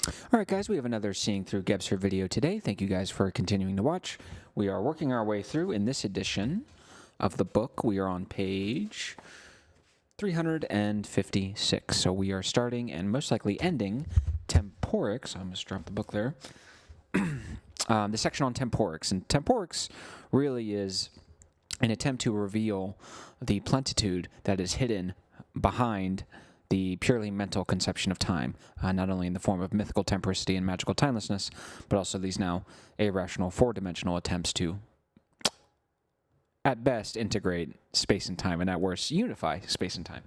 All right, guys, we have another Seeing Through Gebser video today. Thank you guys for continuing to watch. We are working our way through in this edition of the book. We are on page 356. So we are starting and most likely ending Temporics. I almost dropped the book there. The section on Temporics. And Temporics really is an attempt to reveal the plentitude that is hidden behind the purely mental conception of time, not only in the form of mythical temporicity and magical timelessness, but also these now irrational four-dimensional attempts to, at best, integrate space and time, and at worst, unify space and time.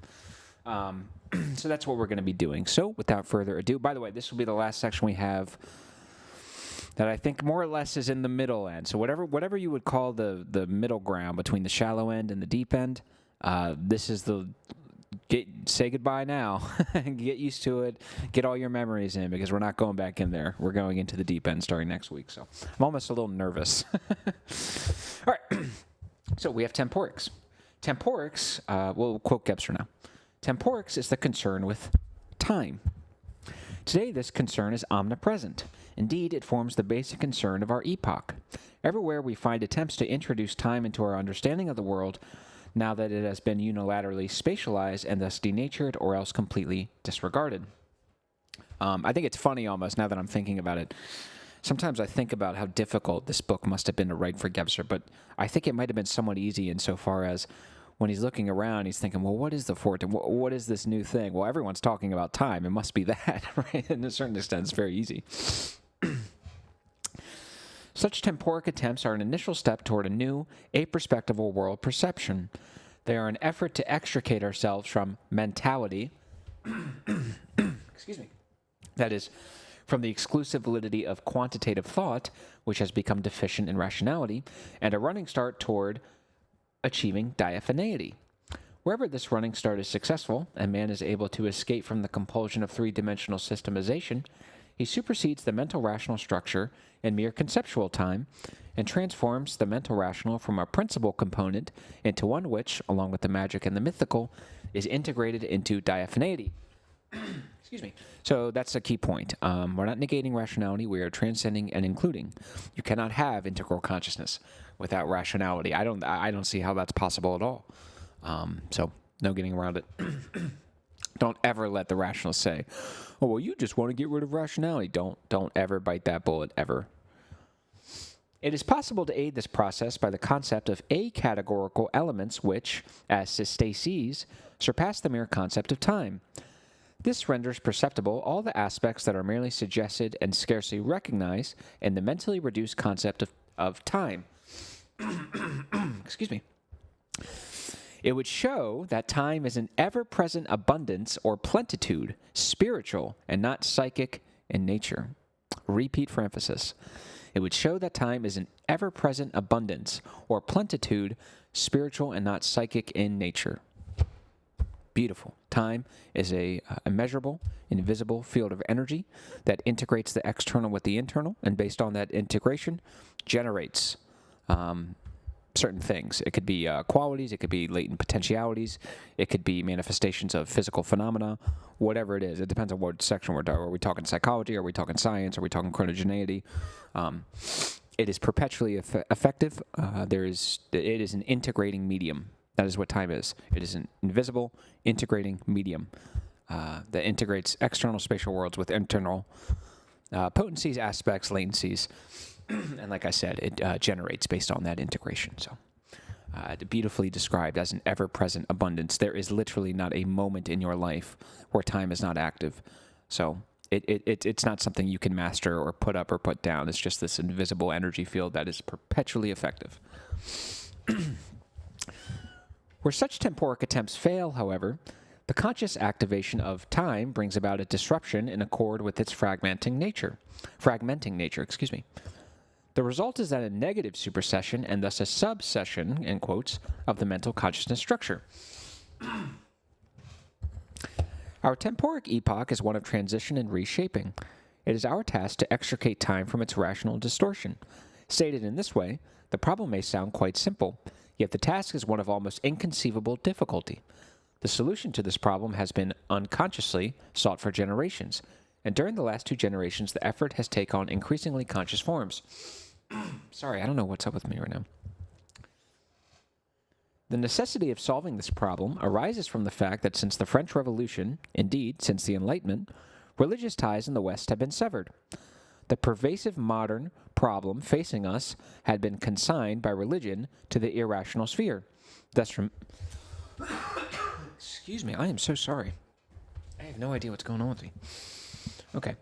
So that's what we're going to be doing. So without further ado, by the way, this will be the last section we have that I think more or less is in the middle end. So whatever you would call the middle ground between the shallow end and the deep end, this is the... say goodbye now. Get used to it. Get all your memories in, because we're not going back in there. We're going into the deep end starting next week. So I'm almost a little nervous. All right. So we have Temporics. Temporics, we'll quote Gebser now. Temporics is the concern with time. Today, this concern is omnipresent. Indeed, it forms the basic concern of our epoch. Everywhere we find attempts to introduce time into our understanding of the world, now that it has been unilaterally spatialized and thus denatured or else completely disregarded. I think it's funny almost, now that I'm thinking about it. Sometimes I think about how difficult this book must have been to write for Gebser, but I think it might have been somewhat easy insofar as when he's looking around, he's thinking, well, what is the fort? What is this new thing? Well, everyone's talking about time. It must be that, right? And to a certain extent, it's very easy. Such temporic attempts are an initial step toward a new, aperspectival world perception. They are an effort to extricate ourselves from mentality, excuse me, that is, from the exclusive validity of quantitative thought, which has become deficient in rationality, and a running start toward achieving diaphaneity. Wherever this running start is successful, and man is able to escape from the compulsion of three-dimensional systemization, he supersedes the mental rational structure in mere conceptual time and transforms the mental rational from a principal component into one which, along with the magic and the mythical, is integrated into diaphaneity. Excuse me. So that's a key point. We're not negating rationality. We are transcending and including. You cannot have integral consciousness without rationality. I don't see how that's possible at all. So no getting around it. Don't ever let the rationalists say, oh, well, you just want to get rid of rationality. Don't ever bite that bullet, ever. It is possible to aid this process by the concept of acategorical elements which, as systases, surpass the mere concept of time. This renders perceptible all the aspects that are merely suggested and scarcely recognized in the mentally reduced concept of time. Excuse me. It would show that time is an ever-present abundance or plentitude, spiritual and not psychic in nature. Repeat for emphasis. It would show that time is an ever-present abundance or plentitude, spiritual and not psychic in nature. Beautiful. Time is a immeasurable, invisible field of energy that integrates the external with the internal, and based on that integration, generates certain things. It could be qualities, it could be latent potentialities, it could be manifestations of physical phenomena, whatever it is. It depends on what section we're talking. Are we talking psychology? Are we talking science? Are we talking chronogeneity? It is perpetually effective. It is an integrating medium. That is what time is. It is an invisible, integrating medium that integrates external spatial worlds with internal potencies, aspects, latencies. And like I said, it generates based on that integration. So beautifully described as an ever-present abundance. There is literally not a moment in your life where time is not active. So it's not something you can master or put up or put down. It's just this invisible energy field that is perpetually effective. Where such temporic attempts fail, however, the conscious activation of time brings about a disruption in accord with its fragmenting nature. The result is that a negative supersession and thus a subsession, in quotes, of the mental consciousness structure. Our temporic epoch is one of transition and reshaping. It is our task to extricate time from its rational distortion. Stated in this way, the problem may sound quite simple, yet the task is one of almost inconceivable difficulty. The solution to this problem has been unconsciously sought for generations, and during the last 2 generations, the effort has taken on increasingly conscious forms. Sorry, I don't know what's up with me right now. The necessity of solving this problem arises from the fact that since the French Revolution, indeed since the Enlightenment, religious ties in the West have been severed. The pervasive modern problem facing us had been consigned by religion to the irrational sphere. Thus from... Excuse me, I am so sorry. I have no idea what's going on with me. Okay.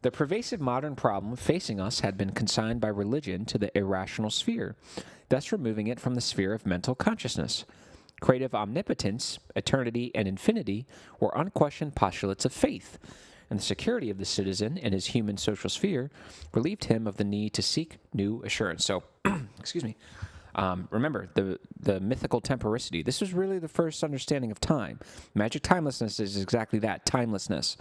The pervasive modern problem facing us had been consigned by religion to the irrational sphere, thus removing it from the sphere of mental consciousness. Creative omnipotence, eternity, and infinity were unquestioned postulates of faith, and the security of the citizen in his human social sphere relieved him of the need to seek new assurance. So, excuse me. Remember, the mythical temporicity. This was really the first understanding of time. Magic timelessness is exactly that, timelessness.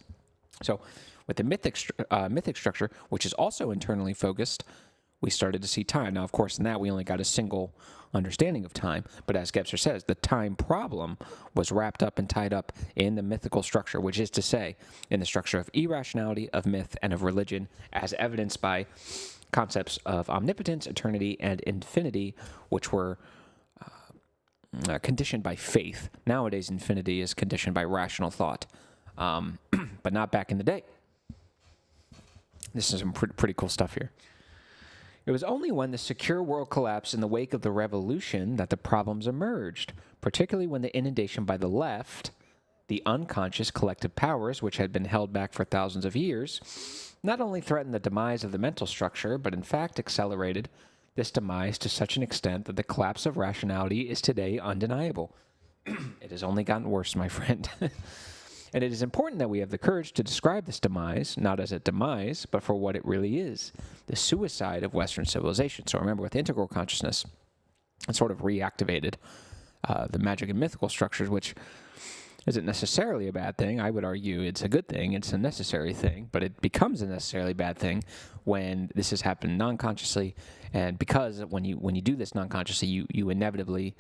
So, with the mythic structure, which is also internally focused, we started to see time. Now, of course, in that we only got a single understanding of time, but as Gebser says, the time problem was wrapped up and tied up in the mythical structure, which is to say, in the structure of irrationality, of myth, and of religion, as evidenced by concepts of omnipotence, eternity, and infinity, which were conditioned by faith. Nowadays, infinity is conditioned by rational thought, but not back in the day. This is some pretty cool stuff here. It was only when the secure world collapsed in the wake of the revolution that the problems emerged, particularly when the inundation by the left, the unconscious collective powers which had been held back for thousands of years, not only threatened the demise of the mental structure, but in fact accelerated this demise to such an extent that the collapse of rationality is today undeniable. It has only gotten worse, my friend. And it is important that we have the courage to describe this demise, not as a demise, but for what it really is, the suicide of Western civilization. So remember, with integral consciousness, it sort of reactivated the magic and mythical structures, which isn't necessarily a bad thing. I would argue it's a good thing. It's a necessary thing, but it becomes a necessarily bad thing when this has happened non-consciously, and because when you do this non-consciously, you inevitably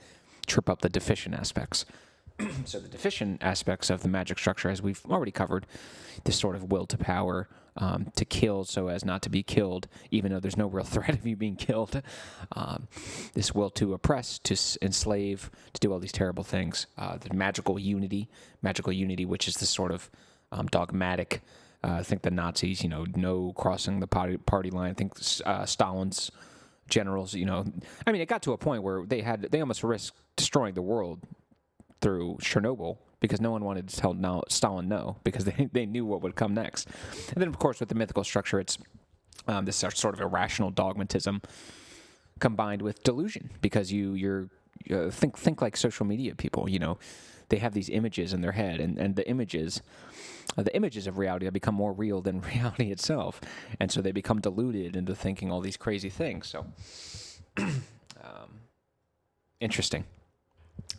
trip up the deficient aspects. So the deficient aspects of the magic structure, as we've already covered, this sort of will to power, to kill so as not to be killed, even though there's no real threat of you being killed, this will to oppress, to enslave, to do all these terrible things, the magical unity, which is this sort of dogmatic, I think the Nazis, no crossing the party line. I think Stalin's generals, I mean, it got to a point where they almost risked destroying the world through Chernobyl, because no one wanted to tell Stalin no, because they knew what would come next. And then, of course, with the mythical structure, it's this sort of irrational dogmatism combined with delusion, because you're think like social media people. They have these images in their head, and the images of reality have become more real than reality itself, and so they become deluded into thinking all these crazy things. So, interesting.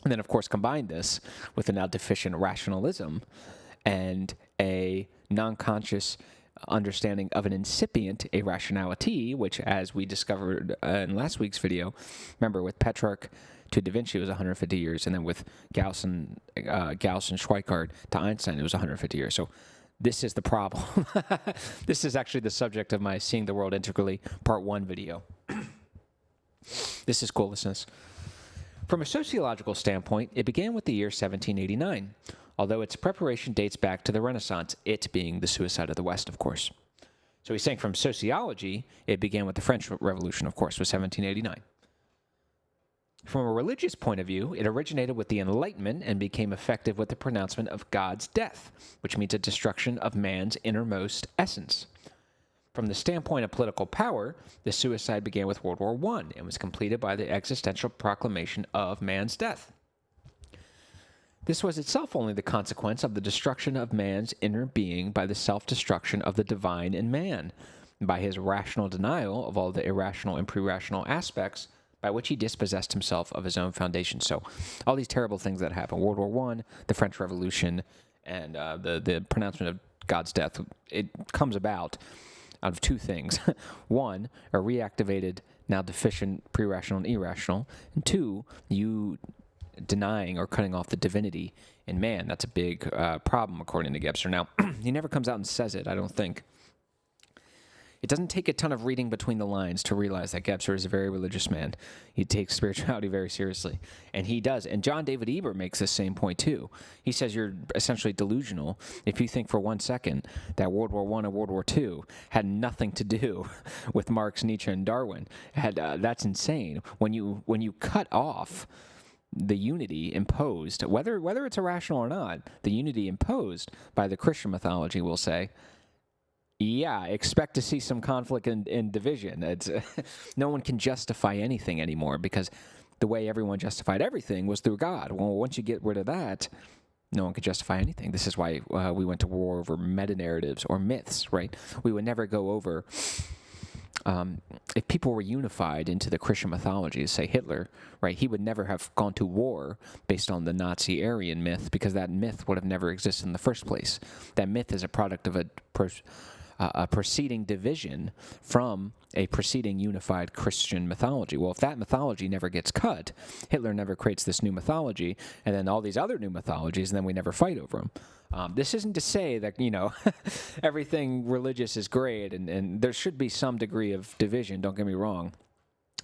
And then, of course, combine this with a now deficient rationalism and a non-conscious understanding of an incipient irrationality, which, as we discovered in last week's video, remember, with Petrarch to Da Vinci, it was 150 years, and then with Gauss and Schweikart to Einstein, it was 150 years. So this is the problem. This is actually the subject of my Seeing the World Integrally Part 1 video. This is cool, listeners. From a sociological standpoint, it began with the year 1789, although its preparation dates back to the Renaissance, it being the suicide of the West, of course. So he's saying from sociology, it began with the French Revolution, of course, with 1789. From a religious point of view, it originated with the Enlightenment and became effective with the pronouncement of God's death, which means a destruction of man's innermost essence. From the standpoint of political power, the suicide began with World War I and was completed by the existential proclamation of man's death. This was itself only the consequence of the destruction of man's inner being by the self-destruction of the divine in man, and by his rational denial of all the irrational and pre-rational aspects by which he dispossessed himself of his own foundation. So all these terrible things that happened, World War I, the French Revolution, and the pronouncement of God's death, it comes about out of two things. One, a reactivated, now deficient, pre-rational and irrational. And two, you denying or cutting off the divinity And man, that's a big problem, according to Gebser. Now, he never comes out and says it, I don't think. It doesn't take a ton of reading between the lines to realize that Gebser is a very religious man. He takes spirituality very seriously. And he does. And John David Eber makes the same point, too. He says you're essentially delusional if you think for 1 second that World War I and World War II had nothing to do with Marx, Nietzsche, and Darwin. That's insane. When you cut off the unity imposed, whether it's irrational or not, the unity imposed by the Christian mythology, we'll say, yeah, expect to see some conflict and division. It's no one can justify anything anymore because the way everyone justified everything was through God. Well, once you get rid of that, no one could justify anything. This is why we went to war over meta-narratives or myths, right? We would never go over... if people were unified into the Christian mythology, say Hitler, right, he would never have gone to war based on the Nazi Aryan myth because that myth would have never existed in the first place. That myth is a product of a preceding division from a preceding unified Christian mythology. Well, if that mythology never gets cut, Hitler never creates this new mythology, and then all these other new mythologies, and then we never fight over them. This isn't to say that, everything religious is great, and there should be some degree of division, don't get me wrong.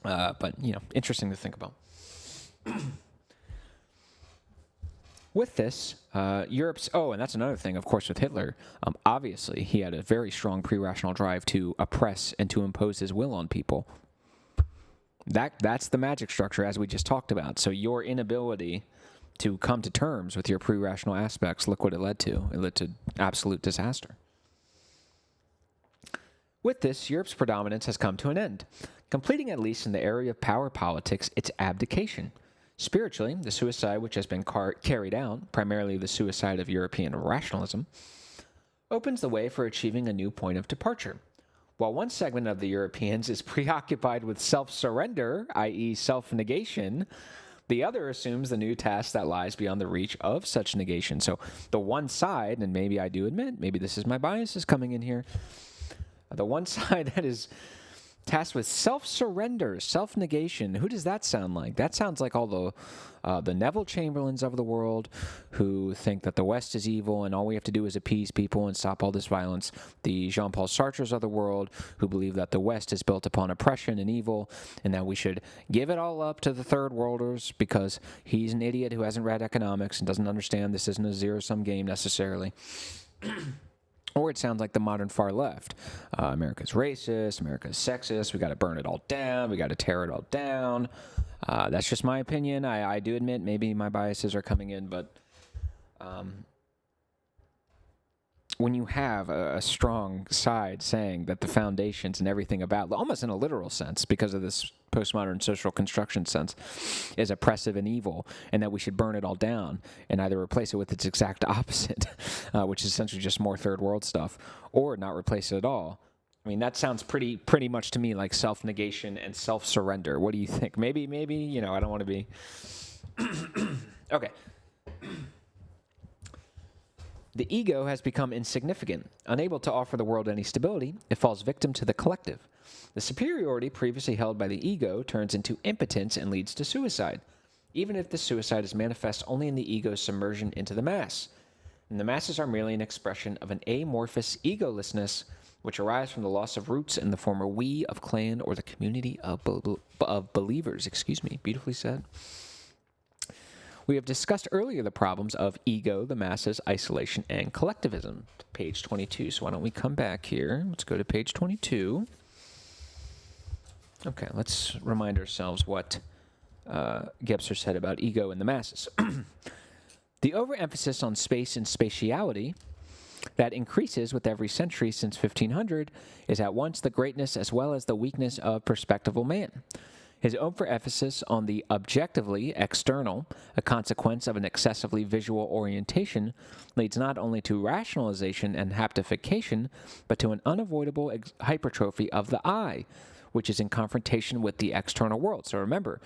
But, interesting to think about. With this, Europe's... Oh, and that's another thing, of course, with Hitler. Obviously, he had a very strong pre-rational drive to oppress and to impose his will on people. That's the magic structure, as we just talked about. So your inability to come to terms with your pre-rational aspects, look what it led to. It led to absolute disaster. With this, Europe's predominance has come to an end, completing at least in the area of power politics its abdication. Spiritually, the suicide which has been carried out, primarily the suicide of European rationalism, opens the way for achieving a new point of departure. While one segment of the Europeans is preoccupied with self-surrender, i.e. self-negation, the other assumes the new task that lies beyond the reach of such negation. So the one side, and maybe I do admit, maybe this is my biases coming in here, the one side that is tasked with self-surrender, self-negation. Who does that sound like? That sounds like all the Neville Chamberlains of the world who think that the West is evil and all we have to do is appease people and stop all this violence. The Jean-Paul Sartres of the world who believe that the West is built upon oppression and evil and that we should give it all up to the third worlders because he's an idiot who hasn't read economics and doesn't understand this isn't a zero-sum game necessarily. Or it sounds like the modern far left. America's racist, America's sexist, we got to burn it all down, we got to tear it all down. That's just my opinion. I do admit maybe my biases are coming in, but when you have a strong side saying that the foundations and everything about, almost in a literal sense, because of this postmodern social construction sense, is oppressive and evil, and that we should burn it all down and either replace it with its exact opposite, which is essentially just more third world stuff, or not replace it at all. I mean, that sounds pretty much to me like self-negation and self-surrender. What do you think? Maybe, I don't want to be... Okay. The ego has become insignificant. Unable to offer the world any stability, it falls victim to the collective. The superiority previously held by the ego turns into impotence and leads to suicide, even if the suicide is manifest only in the ego's submersion into the mass. And the masses are merely an expression of an amorphous egolessness which arise from the loss of roots in the former we of clan or the community of believers. Beautifully said. We have discussed earlier the problems of ego, the masses, isolation, and collectivism. Page 22. So why don't we come back here? Let's go to page 22. Okay, let's remind ourselves what Gebser said about ego and the masses. The overemphasis on space and spatiality that increases with every century since 1500 is at once the greatness as well as the weakness of perspectival man. His overemphasis on the objectively external, a consequence of an excessively visual orientation, leads not only to rationalization and haptification, but to an unavoidable hypertrophy of the I, which is in confrontation with the external world. So remember,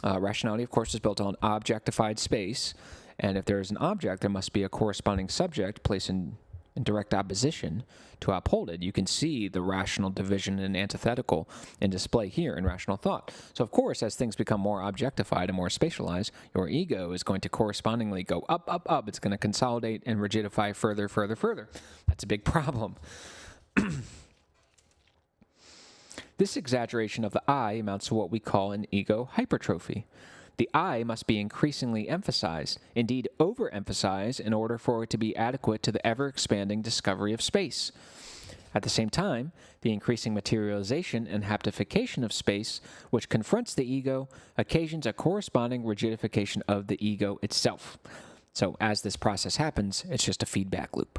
rationality, of course, is built on objectified space, and if there is an object, there must be a corresponding subject placed in in direct opposition to uphold it. You can see the rational division and antithetical in display here in rational thought. So, of course, as things become more objectified and more spatialized, your ego is going to correspondingly go up, up, up. It's going to consolidate and rigidify further, further, further. That's a big problem. This exaggeration of the I amounts to what we call an ego hypertrophy. The I must be increasingly emphasized, indeed overemphasized, in order for it to be adequate to the ever-expanding discovery of space. At the same time, the increasing materialization and haptification of space, which confronts the ego, occasions a corresponding rigidification of the ego itself. So as this process happens, it's just a feedback loop.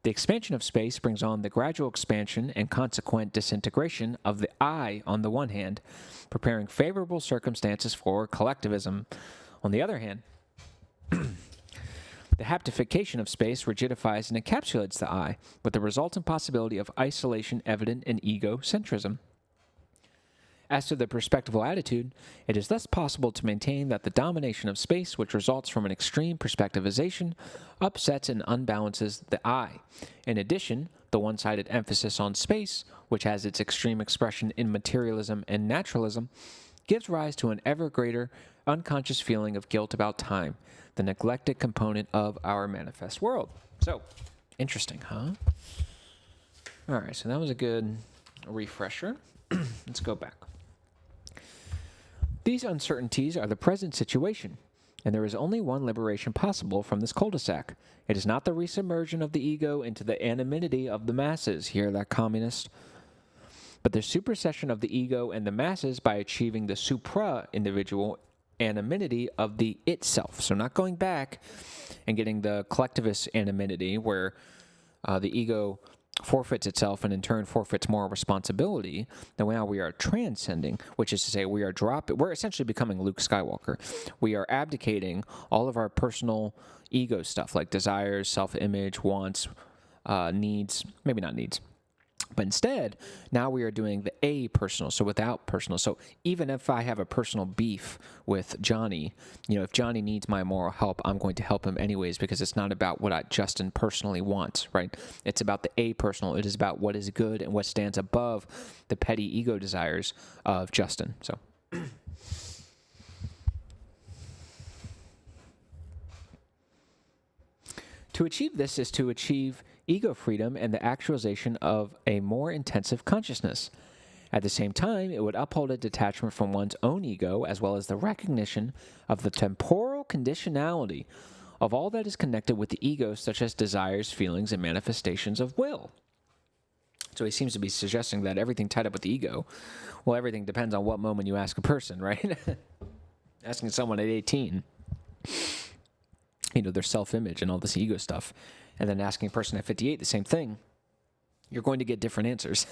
The expansion of space brings on the gradual expansion and consequent disintegration of the I on the one hand, preparing favorable circumstances for collectivism. On the other hand, the haptification of space rigidifies and encapsulates the I, with the resultant possibility of isolation evident in egocentrism. As to the perspectival attitude, it is thus possible to maintain that the domination of space which results from an extreme perspectivization upsets and unbalances the I. In addition, the one-sided emphasis on space, which has its extreme expression in materialism and naturalism, gives rise to an ever greater unconscious feeling of guilt about time, the neglected component of our manifest world. So, interesting, huh? All right, so that was a good refresher. Let's go back. These uncertainties are the present situation, and there is only one liberation possible from this cul-de-sac. It is not the resubmersion of the ego into the anonymity of the masses, hear that, communist, but the supersession of the ego and the masses by achieving the supra-individual anonymity of the itself. So not going back and getting the collectivist anonymity where the ego forfeits itself and in turn forfeits moral responsibility. Now we are transcending, which is to say we're essentially becoming Luke Skywalker. We are abdicating all of our personal ego stuff like desires, self-image, wants, needs, maybe not needs. But instead, now we are doing the a-personal, so without personal. So even if I have a personal beef with Johnny, if Johnny needs my moral help, I'm going to help him anyways because it's not about what Justin personally wants, right? It's about the a-personal. It is about what is good and what stands above the petty ego desires of Justin. So to achieve this is to achieve ego freedom and the actualization of a more intensive consciousness. At the same time, it would uphold a detachment from one's own ego as well as the recognition of the temporal conditionality of all that is connected with the ego, such as desires, feelings, and manifestations of will. So he seems to be suggesting that everything tied up with the ego, well, everything depends on what moment you ask a person, right? Asking someone at 18, their self-image and all this ego stuff, and then asking a person at 58 the same thing, you're going to get different answers.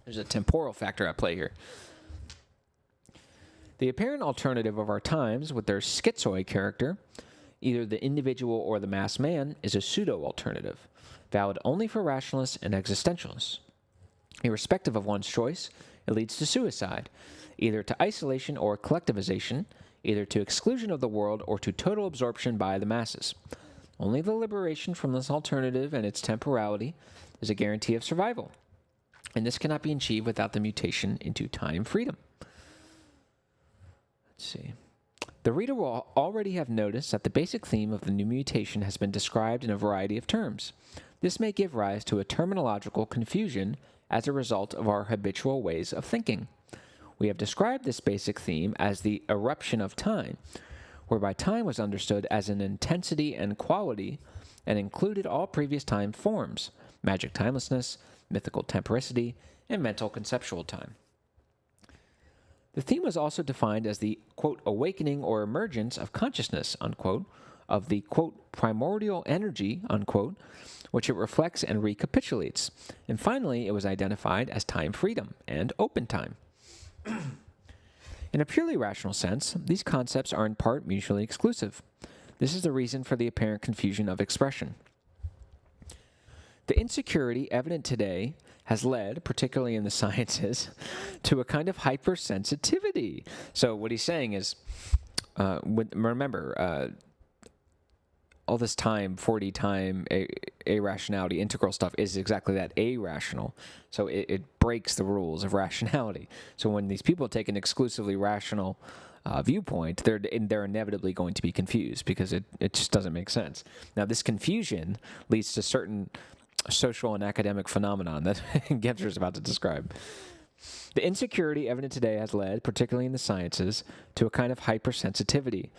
There's a temporal factor at play here. The apparent alternative of our times, with their schizoid character, either the individual or the mass man, is a pseudo-alternative, valid only for rationalists and existentialists. Irrespective of one's choice, it leads to suicide, either to isolation or collectivization, either to exclusion of the world or to total absorption by the masses. Only the liberation from this alternative and its temporality is a guarantee of survival, and this cannot be achieved without the mutation into time freedom. Let's see. The reader will already have noticed that the basic theme of the new mutation has been described in a variety of terms. This may give rise to a terminological confusion as a result of our habitual ways of thinking. We have described this basic theme as the eruption of time, whereby time was understood as an intensity and quality and included all previous time forms, magic timelessness, mythical temporicity, and mental conceptual time. The theme was also defined as the, quote, awakening or emergence of consciousness, unquote, of the, quote, primordial energy, unquote, which it reflects and recapitulates. And finally, it was identified as time freedom and open time. In a purely rational sense, these concepts are in part mutually exclusive. This is the reason for the apparent confusion of expression. The insecurity evident today has led, particularly in the sciences, to a kind of hypersensitivity. So what he's saying is, remember, all this time, 4D time, irrationality, integral stuff is exactly that, irrational. So it breaks the rules of rationality. So when these people take an exclusively rational viewpoint, they're inevitably going to be confused because it just doesn't make sense. Now, this confusion leads to certain social and academic phenomenon that Gebser is about to describe. The insecurity evident today has led, particularly in the sciences, to a kind of hypersensitivity.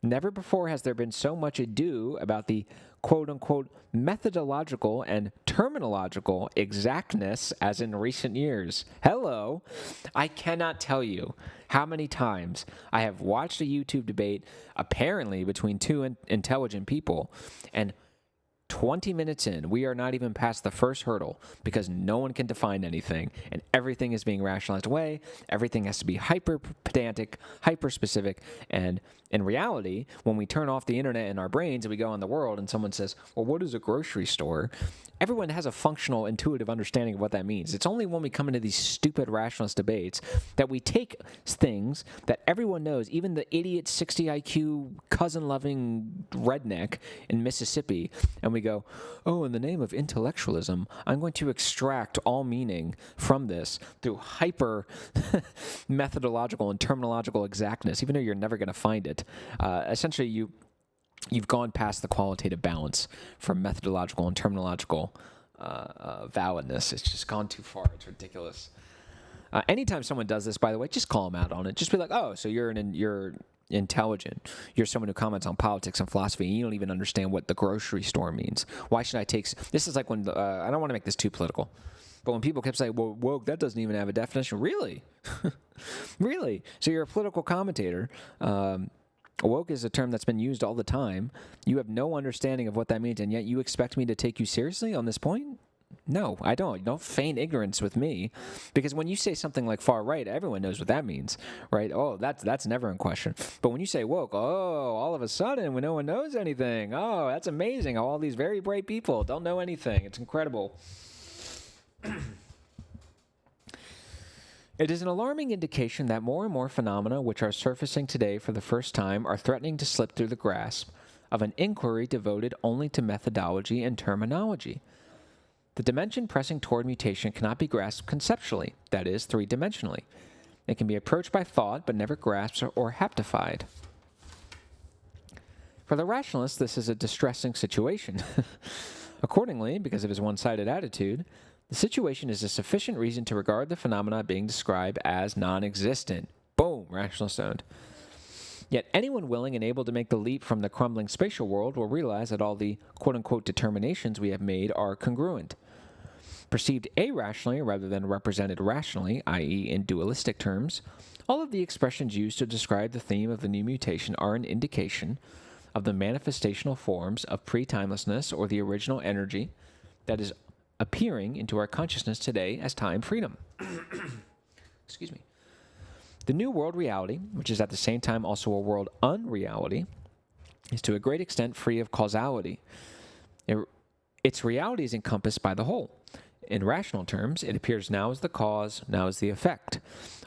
Never before has there been so much ado about the quote-unquote methodological and terminological exactness as in recent years. Hello. I cannot tell you how many times I have watched a YouTube debate, apparently between two intelligent people, and 20 minutes in, we are not even past the first hurdle because no one can define anything and everything is being rationalized away. Everything has to be hyper pedantic, hyper specific. And in reality, when we turn off the internet in our brains and we go in the world and someone says, well, what is a grocery store? Everyone has a functional, intuitive understanding of what that means. It's only when we come into these stupid rationalist debates that we take things that everyone knows, even the idiot 60 IQ cousin-loving redneck in Mississippi, and we go, oh, in the name of intellectualism, I'm going to extract all meaning from this through hyper methodological and terminological exactness, even though you're never going to find it. Essentially, you've gone past the qualitative balance from methodological and terminological validness. It's just gone too far. It's ridiculous. Anytime someone does this, by the way, just call them out on it. Just be like, oh, so you're intelligent. You're someone who comments on politics and philosophy, and you don't even understand what the grocery store means. Why should I take... This is like when... I don't want to make this too political, but when people kept saying, well, woke, that doesn't even have a definition. Really? Really? So you're a political commentator. Woke is a term that's been used all the time. You have no understanding of what that means, and yet you expect me to take you seriously on this point? No, I don't. Don't feign ignorance with me, because when you say something like far right, everyone knows what that means, right? Oh, that's never in question. But when you say woke, oh, all of a sudden, when no one knows anything, oh, that's amazing how all these very bright people don't know anything. It's incredible. It is an alarming indication that more and more phenomena which are surfacing today for the first time are threatening to slip through the grasp of an inquiry devoted only to methodology and terminology. The dimension pressing toward mutation cannot be grasped conceptually, that is, three-dimensionally. It can be approached by thought, but never grasped or haptified. For the rationalist, this is a distressing situation. Accordingly, because of his one-sided attitude, the situation is a sufficient reason to regard the phenomena being described as non-existent. Boom, rationalist owned. Yet anyone willing and able to make the leap from the crumbling spatial world will realize that all the quote-unquote determinations we have made are congruent. Perceived irrationally rather than represented rationally, i.e. in dualistic terms, all of the expressions used to describe the theme of the new mutation are an indication of the manifestational forms of pre-timelessness or the original energy that is appearing into our consciousness today as time freedom. Excuse me. The new world reality, which is at the same time also a world unreality, is to a great extent free of causality. Its reality is encompassed by the whole. In rational terms, it appears now as the cause, now as the effect.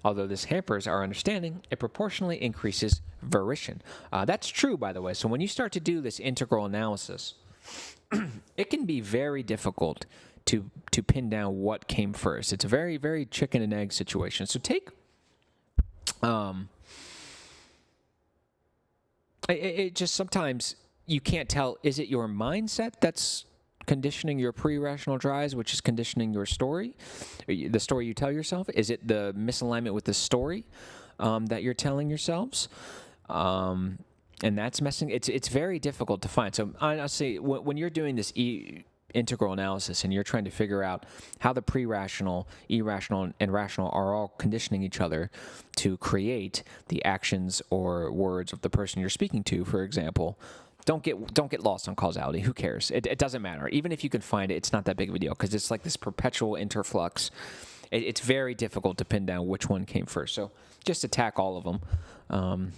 Although this hampers our understanding, it proportionally increases volition. That's true, by the way. So when you start to do this integral analysis, it can be very difficult to pin down what came first. It's a very, very chicken and egg situation. So take... It just sometimes you can't tell, is it your mindset that's conditioning your pre-rational drives, which is conditioning your story, the story you tell yourself? Is it the misalignment with the story that you're telling yourselves? And that's messing... It's very difficult to find. So I'll say when you're doing this integral analysis and you're trying to figure out how the pre-rational, irrational, and rational are all conditioning each other to create the actions or words of the person you're speaking to, for example, don't get lost on causality. Who cares? It doesn't matter. Even if you can find it, it's not that big of a deal because it's like this perpetual interflux. It's very difficult to pin down which one came first. So just attack all of them,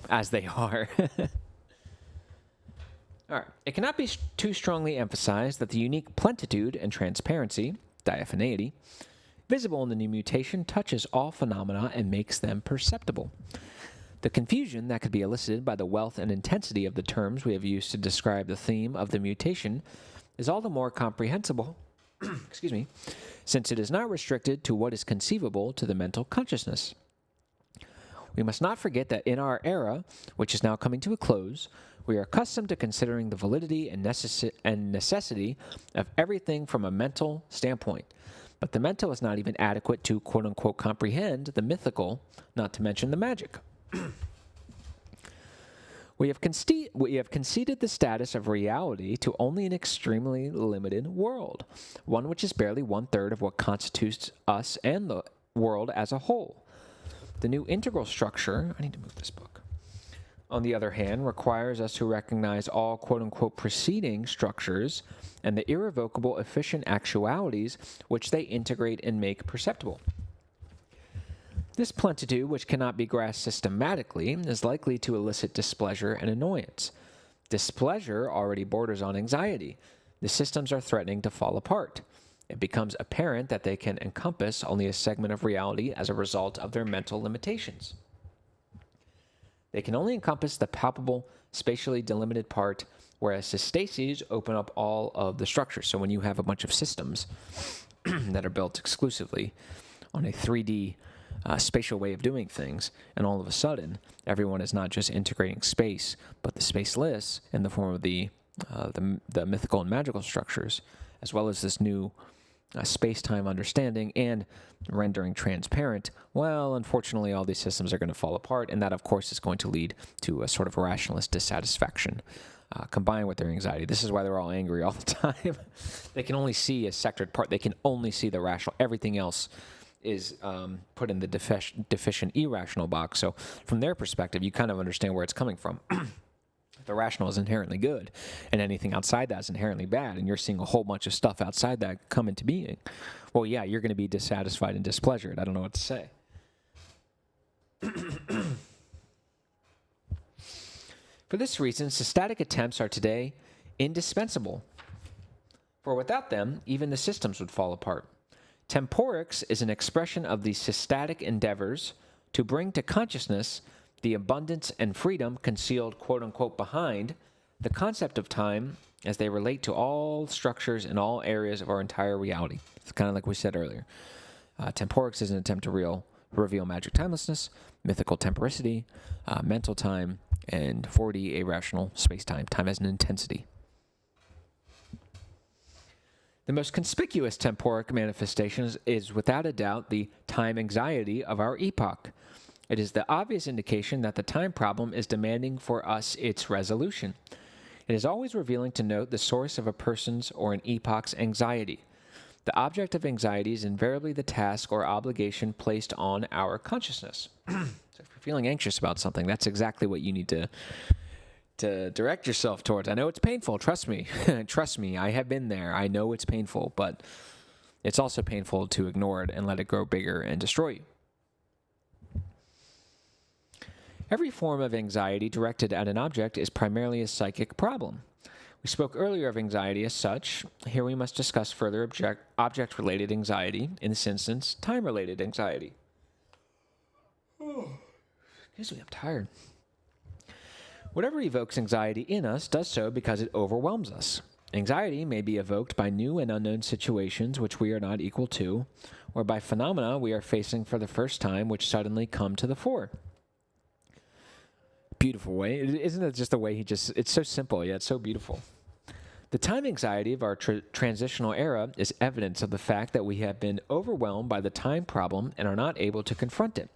as they are. All right. It cannot be too strongly emphasized that the unique plentitude and transparency, diaphaneity, visible in the new mutation touches all phenomena and makes them perceptible. The confusion that could be elicited by the wealth and intensity of the terms we have used to describe the theme of the mutation is all the more comprehensible, excuse me, since it is not restricted to what is conceivable to the mental consciousness. We must not forget that in our era, which is now coming to a close, we are accustomed to considering the validity and necessity of everything from a mental standpoint. But the mental is not even adequate to quote-unquote comprehend the mythical, not to mention the magic. We have conceded the status of reality to only an extremely limited world, one which is barely 1/3 of what constitutes us and the world as a whole. The new integral structure, I need to move this book, on the other hand, requires us to recognize all quote-unquote preceding structures and the irrevocable efficient actualities which they integrate and make perceptible. This plentitude, which cannot be grasped systematically, is likely to elicit displeasure and annoyance. Displeasure already borders on anxiety. The systems are threatening to fall apart. It becomes apparent that they can encompass only a segment of reality as a result of their mental limitations. They can only encompass the palpable, spatially delimited part, whereas systases open up all of the structures. So when you have a bunch of systems that are built exclusively on a 3D spatial way of doing things, and all of a sudden, everyone is not just integrating space, but the spaceless in the form of the mythical and magical structures, as well as this new space-time understanding and rendering transparent. Well, unfortunately, all these systems are going to fall apart, and that, of course, is going to lead to a sort of rationalist dissatisfaction combined with their anxiety. This is why they're all angry all the time. They can only see a sectored part. They can only see the rational. Everything else is put in the deficient irrational box. So from their perspective, you kind of understand where it's coming from. The rational is inherently good, and anything outside that is inherently bad, and you're seeing a whole bunch of stuff outside that come into being. Well, yeah, you're going to be dissatisfied and displeasured. I don't know what to say. For this reason, systatic attempts are today indispensable, for without them, even the systems would fall apart. Temporics is an expression of the systatic endeavors to bring to consciousness the abundance and freedom concealed quote-unquote behind the concept of time as they relate to all structures in all areas of our entire reality. It's kind of like we said earlier. Temporics is an attempt to reveal magic timelessness, mythical temporicity, mental time, and 4D irrational space-time. Time as an intensity. The most conspicuous temporic manifestation is without a doubt the time anxiety of our epoch. It is the obvious indication that the time problem is demanding for us its resolution. It is always revealing to note the source of a person's or an epoch's anxiety. The object of anxiety is invariably the task or obligation placed on our consciousness. So if you're feeling anxious about something, that's exactly what you need to direct yourself towards. I know it's painful, trust me. Trust me, I have been there. I know it's painful, but it's also painful to ignore it and let it grow bigger and destroy you. Every form of anxiety directed at an object is primarily a psychic problem. We spoke earlier of anxiety as such. Here we must discuss further object-related anxiety, in this instance, time-related anxiety. Excuse me, I'm tired. Whatever evokes anxiety in us does so because it overwhelms us. Anxiety may be evoked by new and unknown situations which we are not equal to, or by phenomena we are facing for the first time which suddenly come to the fore. Beautiful way. Isn't it just the way it's so simple, yet so beautiful. The time anxiety of our transitional era is evidence of the fact that we have been overwhelmed by the time problem and are not able to confront it,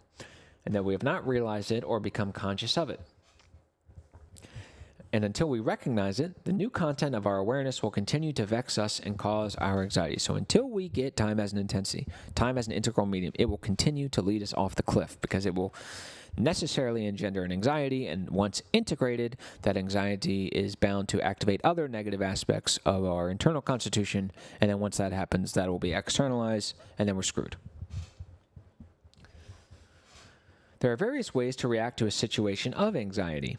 and that we have not realized it or become conscious of it. And until we recognize it, the new content of our awareness will continue to vex us and cause our anxiety. So until we get time as an intensity, time as an integral medium, it will continue to lead us off the cliff because it will necessarily engender an anxiety, and once integrated, that anxiety is bound to activate other negative aspects of our internal constitution, and then once that happens, that will be externalized, and then we're screwed. There are various ways to react to a situation of anxiety.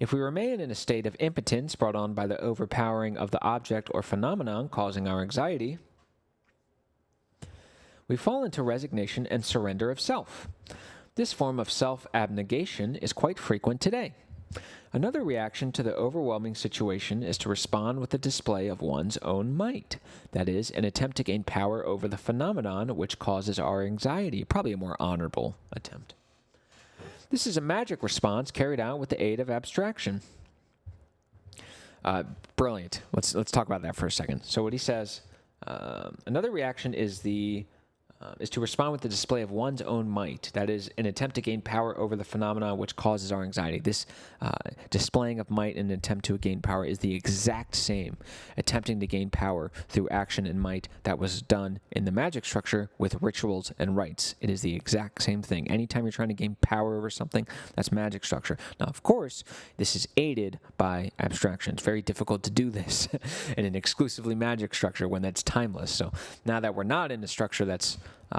If we remain in a state of impotence brought on by the overpowering of the object or phenomenon causing our anxiety, we fall into resignation and surrender of self. This form of self-abnegation is quite frequent today. Another reaction to the overwhelming situation is to respond with a display of one's own might, that is, an attempt to gain power over the phenomenon which causes our anxiety, probably a more honorable attempt. This is a magic response carried out with the aid of abstraction. Brilliant. Let's talk about that for a second. So what he says, another reaction is to respond with the display of one's own might, that is, an attempt to gain power over the phenomena which causes our anxiety. This displaying of might in an attempt to gain power is the exact same attempting to gain power through action and might that was done in the magic structure with rituals and rites. It is the exact same thing. Anytime you're trying to gain power over something, that's magic structure. Now, of course, this is aided by abstraction. It's very difficult to do this in an exclusively magic structure when that's timeless. So now that we're not in a structure that's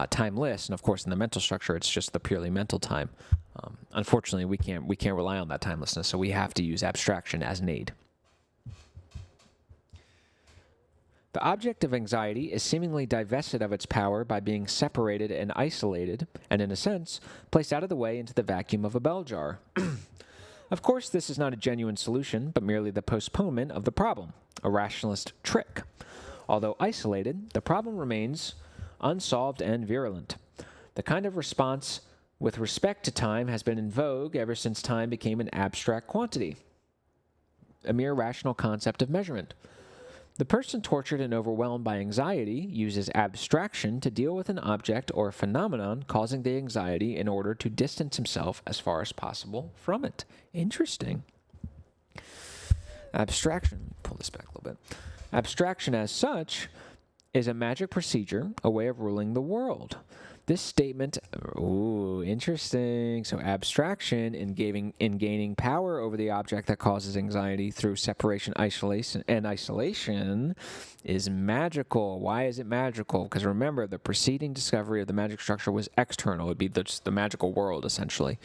timeless, and of course in the mental structure it's just the purely mental time. Unfortunately, we can't rely on that timelessness, so we have to use abstraction as an aid. The object of anxiety is seemingly divested of its power by being separated and isolated, and in a sense, placed out of the way into the vacuum of a bell jar. Of course, this is not a genuine solution, but merely the postponement of the problem, a rationalist trick. Although isolated, the problem remains unsolved and virulent. The kind of response with respect to time has been in vogue ever since time became an abstract quantity, a mere rational concept of measurement. The person tortured and overwhelmed by anxiety uses abstraction to deal with an object or phenomenon causing the anxiety in order to distance himself as far as possible from it. Interesting. Abstraction, pull this back a little bit. Abstraction as such is a magic procedure, a way of ruling the world. This statement, interesting. So abstraction in gaining power over the object that causes anxiety through separation, isolation is magical. Why is it magical? Because remember, the preceding discovery of the magic structure was external. It would be the magical world, essentially,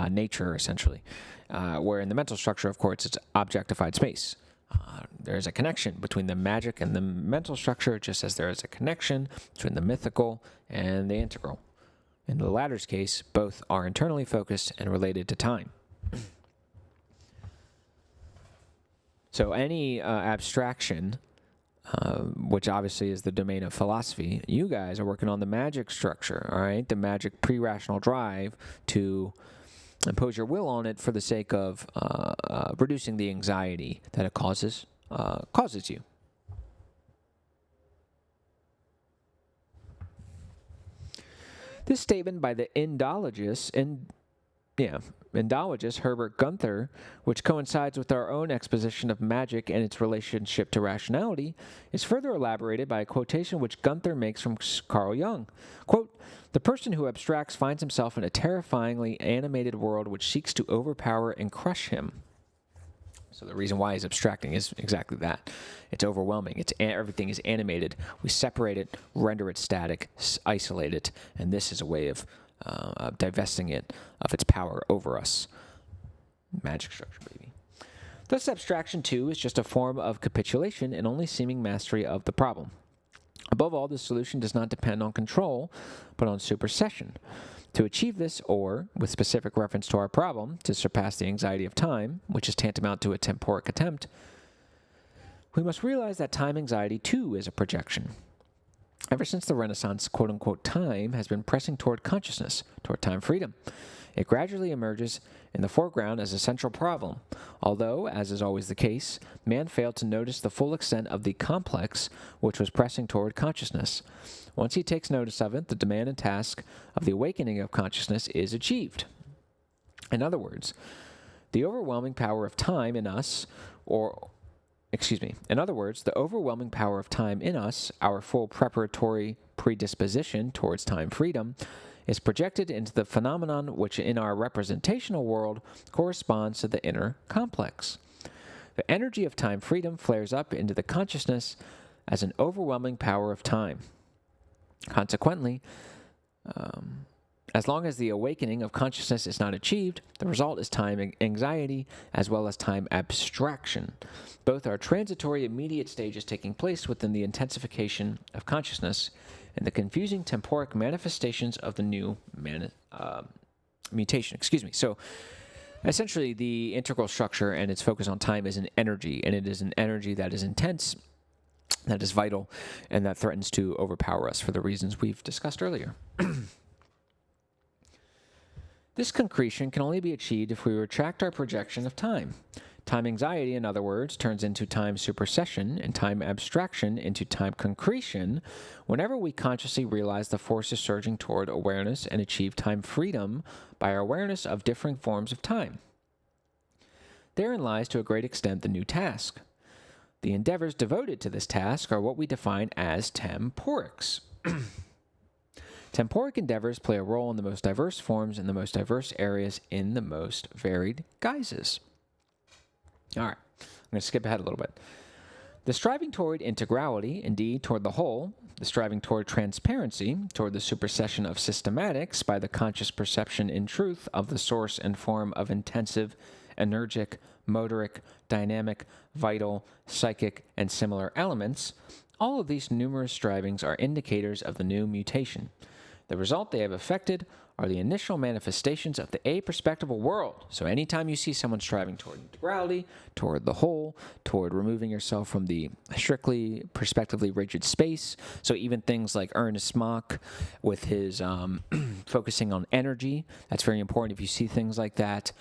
nature, essentially. Where in the mental structure, of course, it's objectified space. There's a connection between the magic and the mental structure, just as there is a connection between the mythical and the integral. In the latter's case, both are internally focused and related to time. So any abstraction, which obviously is the domain of philosophy, you guys are working on the magic structure, all right? The magic pre-rational drive to impose your will on it for the sake of reducing the anxiety that it causes you. This statement by the Indologist Herbert Gunther, which coincides with our own exposition of magic and its relationship to rationality, is further elaborated by a quotation which Gunther makes from Carl Jung. Quote, "The person who abstracts finds himself in a terrifyingly animated world which seeks to overpower and crush him." So the reason why he's abstracting is exactly that. It's overwhelming. Everything is animated. We separate it, render it static, isolate it, and this is a way of divesting it of its power over us. Magic structure, baby. Thus, abstraction, too, is just a form of capitulation and only seeming mastery of the problem. Above all, the solution does not depend on control, but on supersession. To achieve this, or, with specific reference to our problem, to surpass the anxiety of time, which is tantamount to a temporic attempt, we must realize that time anxiety, too, is a projection. Ever since the Renaissance, quote-unquote, time has been pressing toward consciousness, toward time freedom. It gradually emerges in the foreground as a central problem, although, as is always the case, man failed to notice the full extent of the complex which was pressing toward consciousness. Once he takes notice of it, the demand and task of the awakening of consciousness is achieved. In other words, the overwhelming power of time in us, the overwhelming power of time in us, our full preparatory predisposition towards time freedom, is projected into the phenomenon which in our representational world corresponds to the inner complex. The energy of time freedom flares up into the consciousness as an overwhelming power of time. Consequently, as long as the awakening of consciousness is not achieved, the result is time anxiety as well as time abstraction. Both are transitory immediate stages taking place within the intensification of consciousness and the confusing temporic manifestations of the new mutation. Excuse me. So essentially, the integral structure and its focus on time is an energy, and it is an energy that is intense, that is vital, and that threatens to overpower us for the reasons we've discussed earlier. This concretion can only be achieved if we retract our projection of time. Time anxiety, in other words, turns into time supersession and time abstraction into time concretion whenever we consciously realize the forces surging toward awareness and achieve time freedom by our awareness of differing forms of time. Therein lies to a great extent the new task. The endeavors devoted to this task are what we define as temporics. Temporic endeavors play a role in the most diverse forms in the most diverse areas in the most varied guises. All right, I'm going to skip ahead a little bit. The striving toward integrality, indeed toward the whole, the striving toward transparency, toward the supersession of systematics by the conscious perception in truth of the source and form of intensive, energic, motoric, dynamic, vital, psychic, and similar elements, all of these numerous strivings are indicators of the new mutation. The result they have effected are the initial manifestations of the aperspectival world. So anytime you see someone striving toward integrality, toward the whole, toward removing yourself from the strictly perspectively rigid space, so even things like Ernest Mach with his focusing on energy, that's very important. If you see things like that,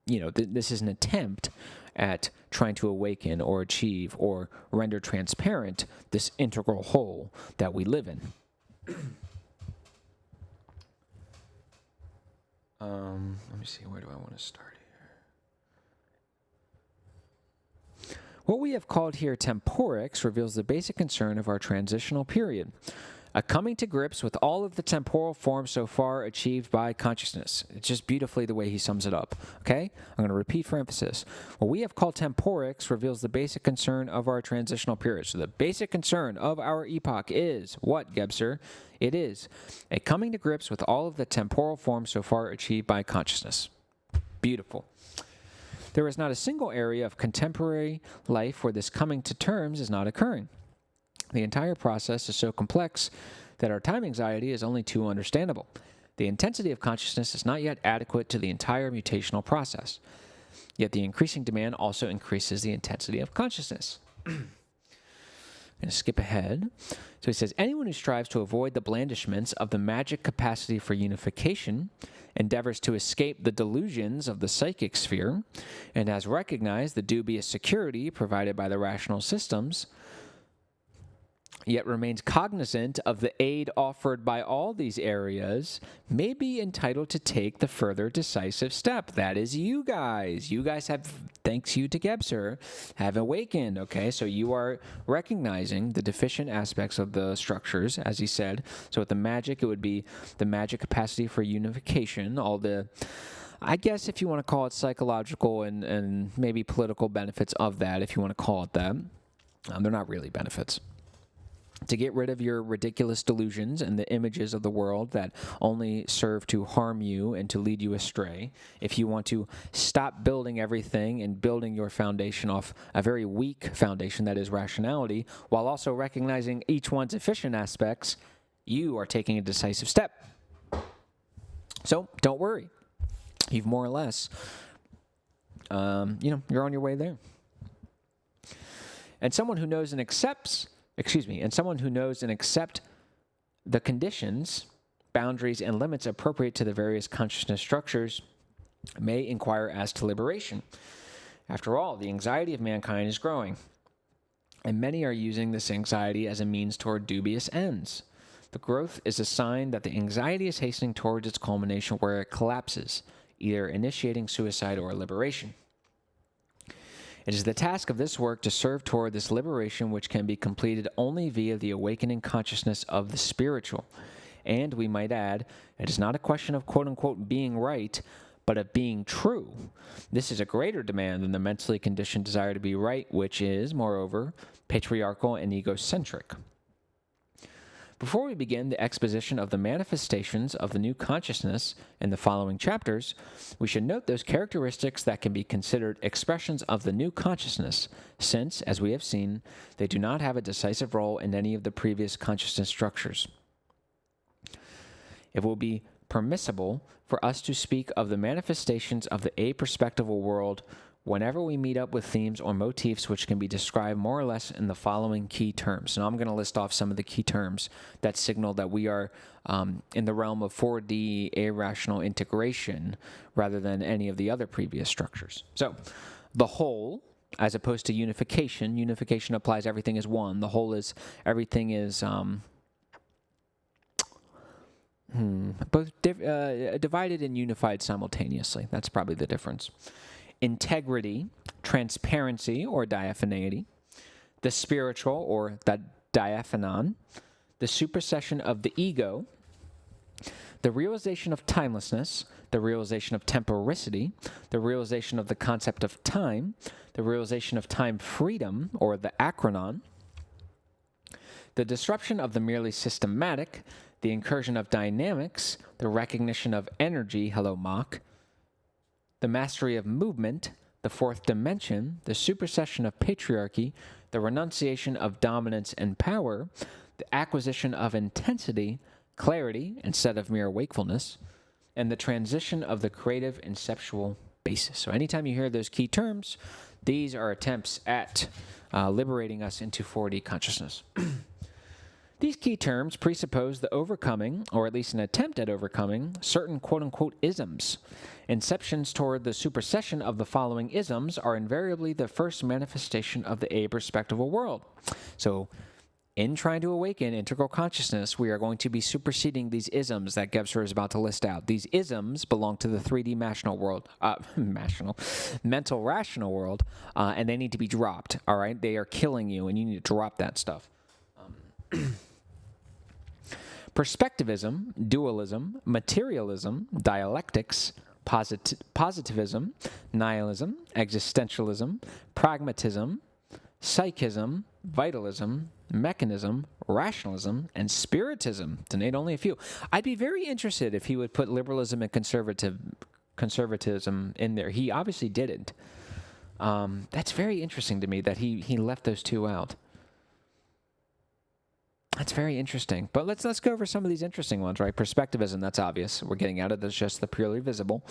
this is an attempt at trying to awaken or achieve or render transparent this integral whole that we live in. Let me see, where do I want to start here? What we have called here temporics reveals the basic concern of our transitional period, a coming to grips with all of the temporal forms so far achieved by consciousness. It's just beautifully the way he sums it up, okay? I'm going to repeat for emphasis. What we have called temporics reveals the basic concern of our transitional period. So the basic concern of our epoch is what, Gebser? It is a coming to grips with all of the temporal forms so far achieved by consciousness. Beautiful. There is not a single area of contemporary life where this coming to terms is not occurring. The entire process is so complex that our time anxiety is only too understandable. The intensity of consciousness is not yet adequate to the entire mutational process. Yet the increasing demand also increases the intensity of consciousness. I'm going to skip ahead. So he says, anyone who strives to avoid the blandishments of the magic capacity for unification, endeavors to escape the delusions of the psychic sphere, and has recognized the dubious security provided by the rational systems, yet remains cognizant of the aid offered by all these areas, may be entitled to take the further decisive step. That is you guys. You guys have, thanks you to Gebser, have awakened, okay? So you are recognizing the deficient aspects of the structures, as he said. So with the magic, it would be the magic capacity for unification, all the, I guess if you want to call it psychological and maybe political benefits of that, if you want to call it that. They're not really benefits. To get rid of your ridiculous delusions and the images of the world that only serve to harm you and to lead you astray. If you want to stop building everything and building your foundation off a very weak foundation that is rationality, while also recognizing each one's efficient aspects, you are taking a decisive step. So don't worry. You've more or less, you're on your way there. And someone who knows and accepts the conditions, boundaries, and limits appropriate to the various consciousness structures may inquire as to liberation. After all, the anxiety of mankind is growing, and many are using this anxiety as a means toward dubious ends. The growth is a sign that the anxiety is hastening towards its culmination where it collapses, either initiating suicide or liberation. It is the task of this work to serve toward this liberation, which can be completed only via the awakening consciousness of the spiritual. And we might add, it is not a question of quote-unquote being right, but of being true. This is a greater demand than the mentally conditioned desire to be right, which is, moreover, patriarchal and egocentric. Before we begin the exposition of the manifestations of the new consciousness in the following chapters, we should note those characteristics that can be considered expressions of the new consciousness, since, as we have seen, they do not have a decisive role in any of the previous consciousness structures. It will be permissible for us to speak of the manifestations of the aperspectival world whenever we meet up with themes or motifs which can be described more or less in the following key terms. Now I'm going to list off some of the key terms that signal that we are in the realm of 4D irrational integration rather than any of the other previous structures. So the whole, as opposed to unification. Unification applies everything is one. The whole is everything is both divided and unified simultaneously. That's probably the difference. Integrity, transparency or diaphaneity, the spiritual or the diaphanon, the supersession of the ego, the realization of timelessness, the realization of temporicity, the realization of the concept of time, the realization of time freedom or the achronon, the disruption of the merely systematic, the incursion of dynamics, the recognition of energy, hello Mach, the mastery of movement, the fourth dimension, the supersession of patriarchy, the renunciation of dominance and power, the acquisition of intensity, clarity instead of mere wakefulness, and the transition of the creative inceptual basis. So anytime you hear those key terms, these are attempts at liberating us into 4D consciousness. These key terms presuppose the overcoming, or at least an attempt at overcoming, certain quote-unquote isms. Inceptions toward the supersession of the following isms are invariably the first manifestation of the aperspectival world. So, in trying to awaken integral consciousness, we are going to be superseding these isms that Gebser is about to list out. These isms belong to the 3D mental rational world, and they need to be dropped, all right? They are killing you, and you need to drop that stuff. Perspectivism, dualism, materialism, dialectics, positivism, nihilism, existentialism, pragmatism, psychism, vitalism, mechanism, rationalism, and spiritism, to name only a few. I'd be very interested if he would put liberalism and conservatism in there. He obviously didn't. That's very interesting to me that he left those two out. That's very interesting. But let's go over some of these interesting ones, right? Perspectivism, that's obvious. We're getting out of this just the purely visible.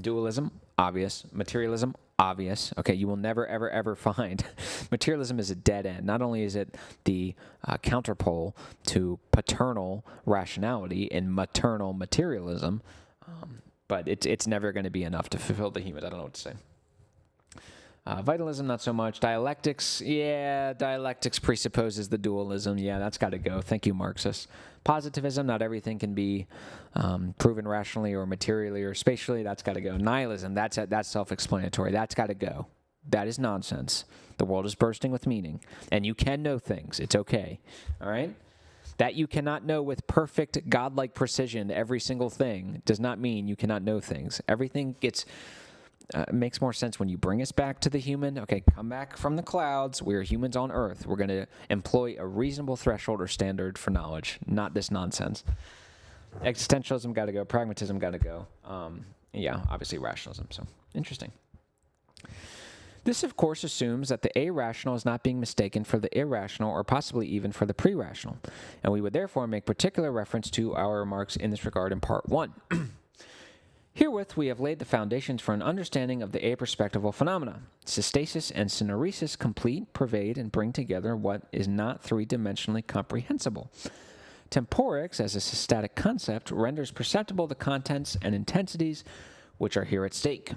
Dualism, obvious. Materialism, obvious. Okay, you will never, ever, ever find. Materialism is a dead end. Not only is it the counterpole to paternal rationality in maternal materialism, but it's never going to be enough to fulfill the human. I don't know what to say. Vitalism, not so much. Dialectics, yeah, dialectics presupposes the dualism. Yeah, that's got to go. Thank you, Marxists. Positivism, not everything can be proven rationally or materially or spatially. That's got to go. Nihilism, that's self-explanatory. That's got to go. That is nonsense. The world is bursting with meaning, and you can know things. It's okay. All right? That you cannot know with perfect godlike precision every single thing does not mean you cannot know things. Everything gets... makes more sense when you bring us back to the human. Okay, come back from the clouds. We're humans on Earth. We're going to employ a reasonable threshold or standard for knowledge, not this nonsense. Existentialism got to go. Pragmatism got to go. Yeah, obviously rationalism. So, interesting. This, of course, assumes that the irrational is not being mistaken for the irrational or possibly even for the pre-rational, and we would therefore make particular reference to our remarks in this regard in Part 1. Herewith, we have laid the foundations for an understanding of the aperspectival phenomena. Systasis and syneresis complete, pervade, and bring together what is not three-dimensionally comprehensible. Temporics, as a systatic concept, renders perceptible the contents and intensities which are here at stake.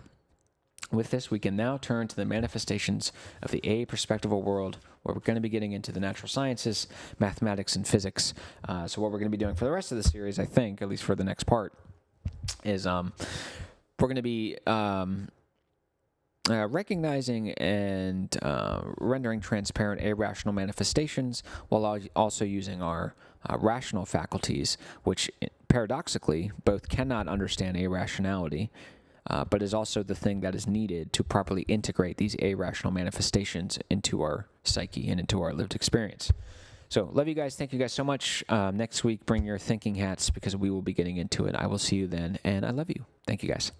With this, we can now turn to the manifestations of the aperspectival world, where we're going to be getting into the natural sciences, mathematics, and physics. So what we're going to be doing for the rest of the series, I think, at least for the next part, is we're going to be recognizing and rendering transparent irrational manifestations while also using our rational faculties, which paradoxically both cannot understand irrationality, but is also the thing that is needed to properly integrate these irrational manifestations into our psyche and into our lived experience. So, love you guys. Thank you guys so much. Next week, bring your thinking hats because we will be getting into it. I will see you then, and I love you. Thank you guys.